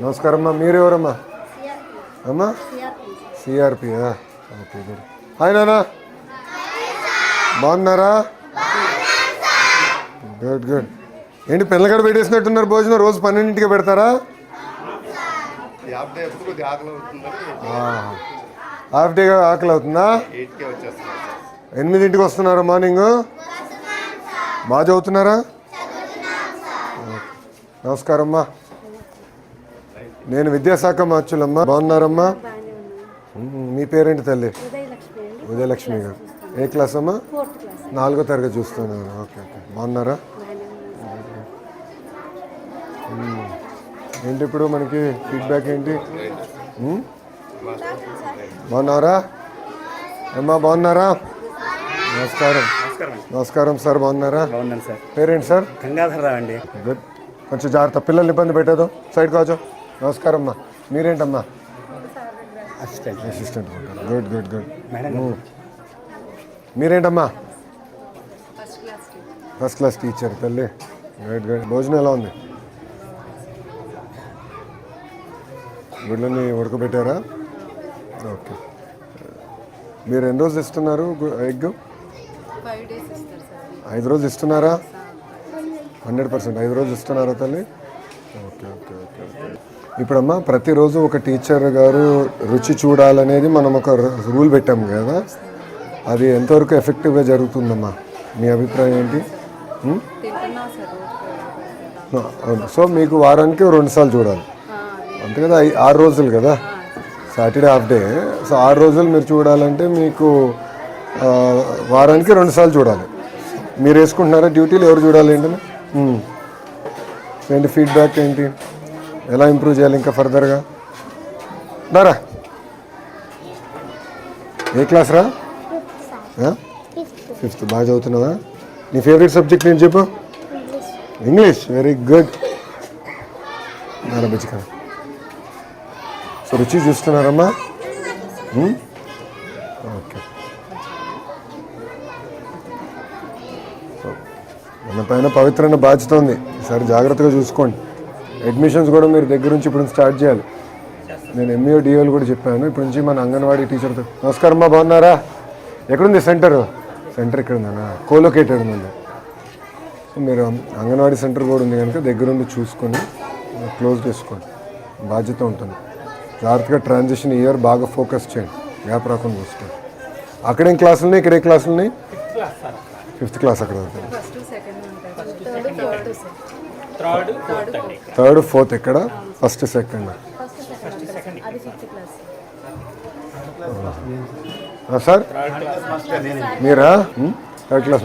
నమస్కారం అమ్మా. మీరెవరమ్మా? అమ్మా సిఆర్పి. Okay good. హాయ్ నానా, బాగున్నారా? Good good. ఏంటి పిల్లగడ పెట్టేసినట్టున్నారు భోజనం? రోజు 12ంటికి పెడతారా? హాఫ్ డే ఆకలి అవుతుందా? 8ంటికి వస్తున్నారా మార్నింగ్? బాగా చదువుతున్నారా? నమస్కారం అమ్మా. నేను విద్యాశాఖ మార్చులమ్మా. బాగున్నారమ్మా? మీ పేరేంటి తల్లి? ఉదయలక్ష్మి గారు. ఏ క్లాస్ అమ్మా? 4వ తరగతి చూస్తున్నాను. Okay okay. బాగున్నారా? ఏంటి ఇప్పుడు మనకి ఫీడ్బ్యాక్ ఏంటి? బాగున్నారా అమ్మా? బాగున్నారా? నమస్కారం. నమస్కారం సార్. బాగున్నారా? పేరేంటి సార్? గంగాధరరావు అండి. గుడ్. కొంచెం జాగ్రత్త, పిల్లల్ని ఇబ్బంది పెట్టేదో. సైడ్ కావచ్చు. నమస్కారం అమ్మా. మీరేంటమ్మా? అసిస్టెంట్. Good good good. మీరేంటమ్మా? ఫస్ట్ క్లాస్ టీచర్ తల్లి. Good good. భోజనం ఎలా ఉంది? గుడ్లని ఉడకబెట్టారా? ఓకే. మీరు ఎన్ని రోజులు ఇస్తున్నారు ఎగ్? 5 రోజులు ఇస్తున్నారా? 100%. 5 రోజులు ఇస్తున్నారా తల్లి? Okay okay okay okay. ఇప్పుడమ్మా ప్రతిరోజు ఒక టీచర్ గారు రుచి చూడాలనేది మనం ఒక రూల్ పెట్టాము కదా, అది ఎంతవరకు ఎఫెక్టివ్గా జరుగుతుందమ్మా? మీ అభిప్రాయం ఏంటి? సో మీకు వారానికి 2 సార్లు చూడాలి అంతే కదా? 6 రోజులు కదా, సాటర్డే హాఫ్ డే. సో 6 రోజులు మీరు చూడాలంటే మీకు వారానికి 2 సార్లు చూడాలి. మీరు వేసుకుంటున్నారా డ్యూటీలు? ఎవరు చూడాలి ఏంటని? ఏంటి ఫీడ్బ్యాక్ ఏంటి? ఎలా ఇంప్రూవ్ చేయాలి ఇంకా ఫర్దర్గా? దారా ఏ క్లాస్ రా? 5th. బాగా చదువుతున్నావా? నీ ఫేవరెట్ సబ్జెక్ట్ నేను చెప్పు. ఇంగ్లీష్. Very good. దారా బుచ్చిక. సో రుచి చూస్తున్నారమ్మా? ఓకే. మన పైన పవిత్రమైన బాధ్యత ఉంది. ఈసారి జాగ్రత్తగా చూసుకోండి. అడ్మిషన్స్ కూడా మీరు దగ్గర నుంచి ఇప్పుడు స్టార్ట్ చేయాలి. నేను ఎంఈఓ డిఓలు కూడా చెప్పాను. ఇప్పటి నుంచి మన అంగన్వాడీ టీచర్తో. నమస్కారం అమ్మా. బాగున్నారా? ఎక్కడుంది సెంటర్? సెంటర్ ఇక్కడ ఉందన్నా, కోలొకేటెడ్ ఉందండి. మీరు అంగన్వాడీ సెంటర్ కూడా ఉంది కనుక దగ్గరుండి చూసుకొని క్లోజ్ చేసుకోండి. బాధ్యత ఉంటుంది. జాగ్రత్తగా ట్రాన్సిషన్ ఇయర్ బాగా ఫోకస్ చేయండి, గ్యాప్ రాకుండా చూసుకోండి. అక్కడేం క్లాసులు ఉన్నాయి? ఇక్కడ ఏ క్లాసులు ఉన్నాయి? 5th క్లాస్ అక్కడ. 3rd 4th ఎక్కడ? 1st 2nd sir? మీరా? 3rd క్లాస్.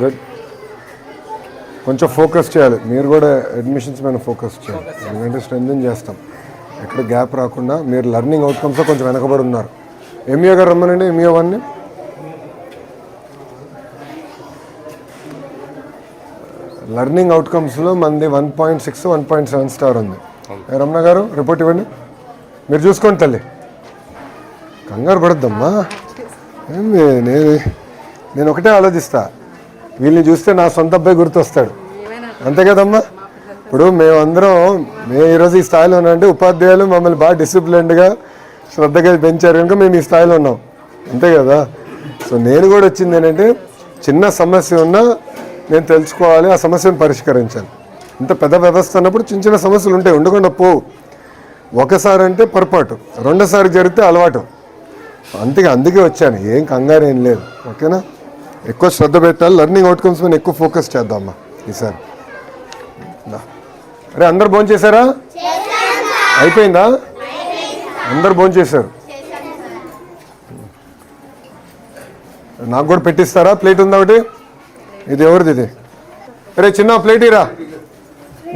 గుడ్. కొంచెం ఫోకస్ చేయాలి. మీరు కూడా అడ్మిషన్స్ మీద ఫోకస్ చేయాలి, ఎందుకంటే స్ట్రెంథెన్ చేస్తాం. ఎక్కడ గ్యాప్ రాకుండా. మీరు లెర్నింగ్ అవుట్కమ్స్లో కొంచెం వెనకబడి ఉన్నారు. ఎంఈఓ గారు రమ్మనండి. ఎంఈఓ 1ని. లెర్నింగ్ అవుట్కమ్స్లో మంది 1.6 1.7 స్టార్ ఉంది. రమణ గారు రిపోర్ట్ ఇవ్వండి. మీరు చూసుకోండి తల్లి, కంగారు పడద్దమ్మా. నేను ఒకటే ఆలోచిస్తా, వీళ్ళని చూస్తే నా సొంత అబ్బాయి గుర్తొస్తాడు, అంతే కదమ్మా? ఇప్పుడు మేము ఈరోజు ఈ స్థాయిలో ఉన్నామంటే ఉపాధ్యాయులు మమ్మల్ని బాగా డిసిప్లిన్డ్గా శ్రద్ధగా పెంచారు కనుక మేము ఈ స్థాయిలో ఉన్నాం, అంతే కదా? సో నేను కూడా వచ్చింది ఏంటంటే, చిన్న సమస్య ఉన్నా నేను తెలుసుకోవాలి, ఆ సమస్యను పరిష్కరించాలి. ఇంత పెద్ద వ్యవస్థ అన్నప్పుడు చిన్న చిన్న సమస్యలు ఉంటాయి, ఉండకుండా పోవు. ఒకసారి అంటే పొరపాటు, రెండోసారి జరిగితే అలవాటు. అందుకే వచ్చాను. ఏం కంగారు ఏం లేదు, ఓకేనా? ఎక్కువ శ్రద్ధ పెట్టాలి. లెర్నింగ్ అవుట్కమ్స్ మీద ఎక్కువ ఫోకస్ చేద్దామమ్మా ఈసారి. అరే అందరు భోంచేశారా? అయిపోయిందా? అందరు భోంచేశారు. నాకు కూడా పెట్టిస్తారా? ప్లేట్ ఉందా ఒకటి? ఇది ఎవరిది? ఇది అరే చిన్న ప్లేట్ ఇరా.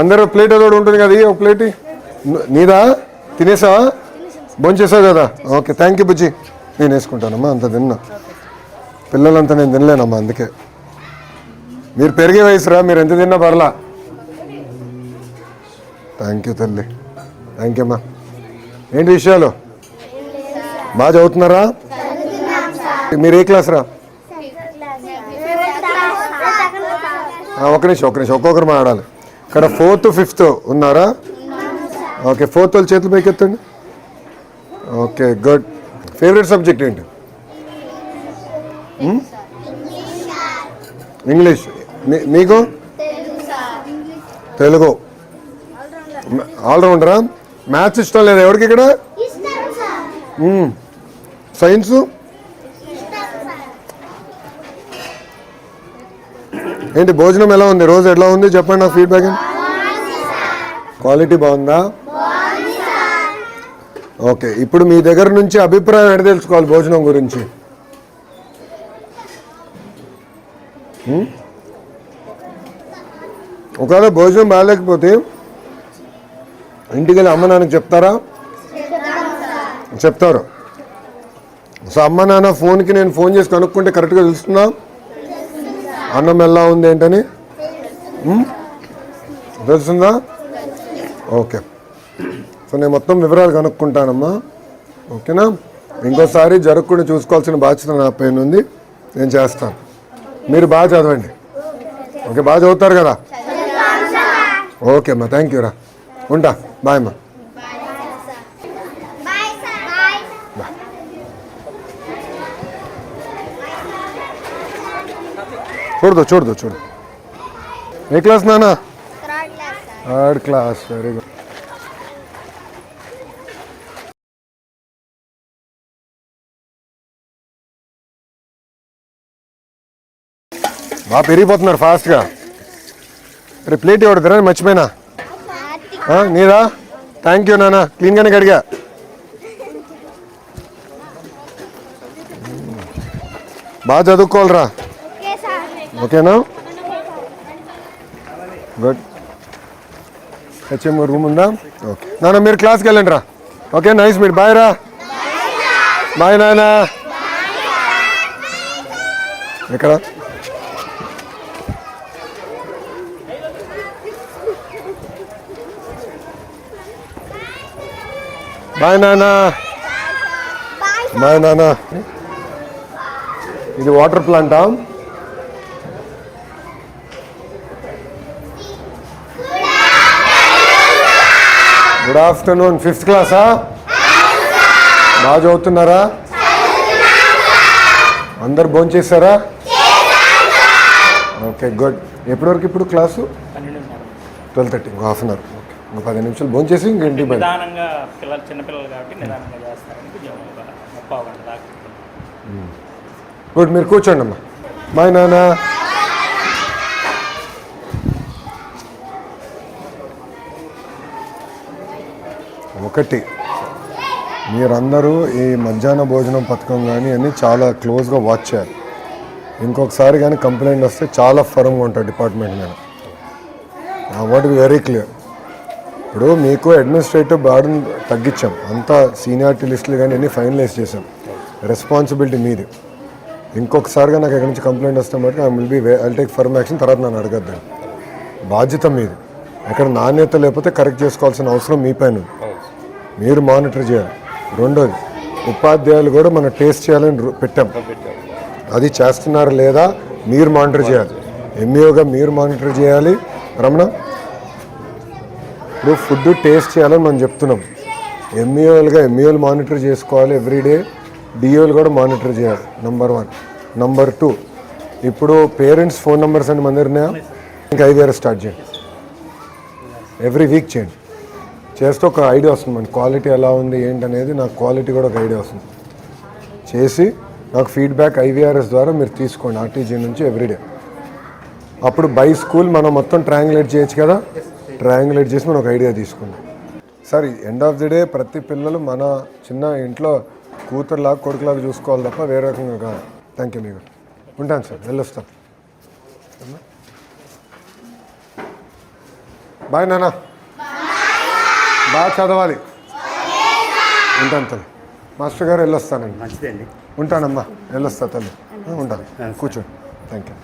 అందరూ ప్లేట్ ఏదో ఉంటుంది కదా, ఒక ప్లేట్ నీదా? తినేసావా? భోంచేసావు కదా? ఓకే, థ్యాంక్ యూ బుజ్జి. నేను వేసుకుంటానమ్మా, అంత తిన్నా. పిల్లలంతా నేను తినలేనమ్మా, అందుకే. మీరు పెరిగే వయసురా, మీరు ఎంత తిన్నా పర్లా. థ్యాంక్ యూ తల్లి, థ్యాంక్ యూ అమ్మా. ఏంటి విషయాలు? బాగా చదువుతున్నారా? మీరు ఏ క్లాస్ రా? ఒక నిమిషం ఒక్కొక్కరు మాట్లాడాలి. ఇక్కడ 4th 5th ఉన్నారా? ఓకే, 4th వాళ్ళు చేతులు పైకి ఎత్తండి. Okay, good. ఫేవరెట్ సబ్జెక్ట్ ఏంటి? ఇంగ్లీష్. మీకు? తెలుగు. ఆల్రౌండరా? మ్యాథ్స్ ఇష్టం లేదా ఎవరికి ఇక్కడ? సైన్సు? ఏంటి భోజనం ఎలా ఉంది? రోజు ఎలా ఉంది చెప్పండి నాకు ఫీడ్బ్యాక్. క్వాలిటీ బాగుందా? ఓకే, ఇప్పుడు మీ దగ్గర నుంచి అభిప్రాయం ఎడ తెలుసుకోవాలి భోజనం గురించి? ఒకవేళ భోజనం బాగాలేకపోతే ఇంటికి వెళ్ళి అమ్మ నాన్నకి చెప్తారా? చెప్తారు. సో అమ్మ నాన్న ఫోన్కి నేను ఫోన్ చేసి కనుక్కుంటే కరెక్ట్గా తెలుస్తుందా అన్నం ఎలా ఉంది ఏంటని? తెలుస్తుందా? ఓకే, సో నేను మొత్తం వివరాలు కనుక్కుంటానమ్మా. ఓకేనా? ఇంకోసారి జరగకుండా చూసుకోవాల్సిన బాధ్యత నా పైన ఉంది, నేను చేస్తాను. మీరు బాగా చదవండి. ఓకే, బాగా చదువుతారు కదా? ఓకే అమ్మా, థ్యాంక్ యూ రా. ఉంటా, బాయ్ అమ్మా. చూడదు. ఏ క్లాస్ నానా? 3rd class. Very good. బాగా పెరిగిపోతున్నారు ఫాస్ట్గా. రేపు ప్లేట్ ఎవడతారా? మర్చిపోయినా. నీదా? థ్యాంక్ యూ నాన్న, క్లీన్గానే కడిగా. బాగా చదువుకోవాలరా. ఓకేనా? గుడ్. హెచ్ఎం రూమ్ ఉందా? ఓకే నాన్న, మీరు క్లాస్కి వెళ్ళండి రా. Okay, nice meet. బాయ్ రా. బాయ్ నాన్న. ఎక్కడ? బాయ్ నాన్న. బాయ్ నాన్న. ఇది వాటర్ ప్లాంటా? Good afternoon. 5th క్లాసా? బాగా చదువుతున్నారా? అందరు భోంచేస్తారా? Okay, good. ఎప్పటి వరకు ఇప్పుడు class? 12:30. Half an hour. Okay, ఇంకో 10 నిమిషాలు భోంచేసి ఇంక ఇంటికి పోయి. గుడ్, మీరు కూర్చోండి అమ్మా. బాయ్ నాన్న. ఒకటి, మీరందరూ ఈ మధ్యాహ్న భోజనం పథకం కానీ అన్నీ చాలా క్లోజ్గా వాచ్ చేయాలి. ఇంకొకసారి కానీ కంప్లైంట్ వస్తే చాలా ఫర్మ్గా ఉంటుంది డిపార్ట్మెంట్ మీద. నా వర్డ్ వెరీ క్లియర్. ఇప్పుడు మీకు అడ్మినిస్ట్రేటివ్ బర్డన్ తగ్గించాం, అంతా సీనియారిటీ లిస్టులు కానీ అన్నీ ఫైనలైజ్ చేసాం. రెస్పాన్సిబిలిటీ మీది. ఇంకొకసారిగా నాకు ఎక్కడి నుంచి కంప్లైంట్ వస్తే మటుకు ఐ టేక్ ఫర్మ్ యాక్షన్. తర్వాత నన్ను అడగద్దండి. బాధ్యత మీది. ఎక్కడ నాణ్యత లేకపోతే కరెక్ట్ చేసుకోవాల్సిన అవసరం మీ పైన ఉంది. మీరు మానిటర్ చేయాలి. రెండోది, ఉపాధ్యాయులు కూడా మనం టేస్ట్ చేయాలని పెట్టాం. అది చేస్తున్నారా లేదా మీరు మానిటర్ చేయాలి. ఎంఈఓగా మీరు మానిటర్ చేయాలి. రమణ, ఇప్పుడు ఫుడ్ టేస్ట్ చేయాలని మనం చెప్తున్నాం. ఎంఈఓలు మానిటర్ చేసుకోవాలి ఎవ్రీడే. డిఓలు కూడా మానిటర్ చేయాలి. నెంబర్ 1. నెంబర్ 2, ఇప్పుడు పేరెంట్స్ ఫోన్ నెంబర్స్ అని మన దగ్గర ఉన్నాయా? ఇంకా IVR స్టార్ట్ చేయండి. ఎవ్రీ వీక్ చేయండి. చేస్తే ఒక ఐడియా వస్తుంది మన క్వాలిటీ ఎలా ఉంది ఏంటనేది. నాకు క్వాలిటీ కూడా ఒక ఐడియా వస్తుంది. చేసి నాకు ఫీడ్బ్యాక్ IVRS ద్వారా మీరు తీసుకోండి, RTG నుంచి ఎవ్రీడే. అప్పుడు బై స్కూల్ మనం మొత్తం ట్రయాంగులేట్ చేయొచ్చు కదా. ట్రయాంగులేట్ చేసి మనం ఒక ఐడియా తీసుకుందాం. Sir, end of the day ప్రతి పిల్లలు మన చిన్న ఇంట్లో కూతురులాగా కొడుకులాగా చూసుకోవాలి తప్ప వేరే రకంగా కాదు. Thank you. మీకు ఉంటాను సార్, వెళ్ళొస్తాను. బాయ్ నాన్న. బాగా చదవాలి. ఉంటాను తల్లి. మాస్టర్ గారు వెళ్ళొస్తానండి. మంచిదండి. ఉంటానమ్మా, వెళ్ళొస్తా తల్లి. ఉంటాను. కూర్చోండి. Thank you.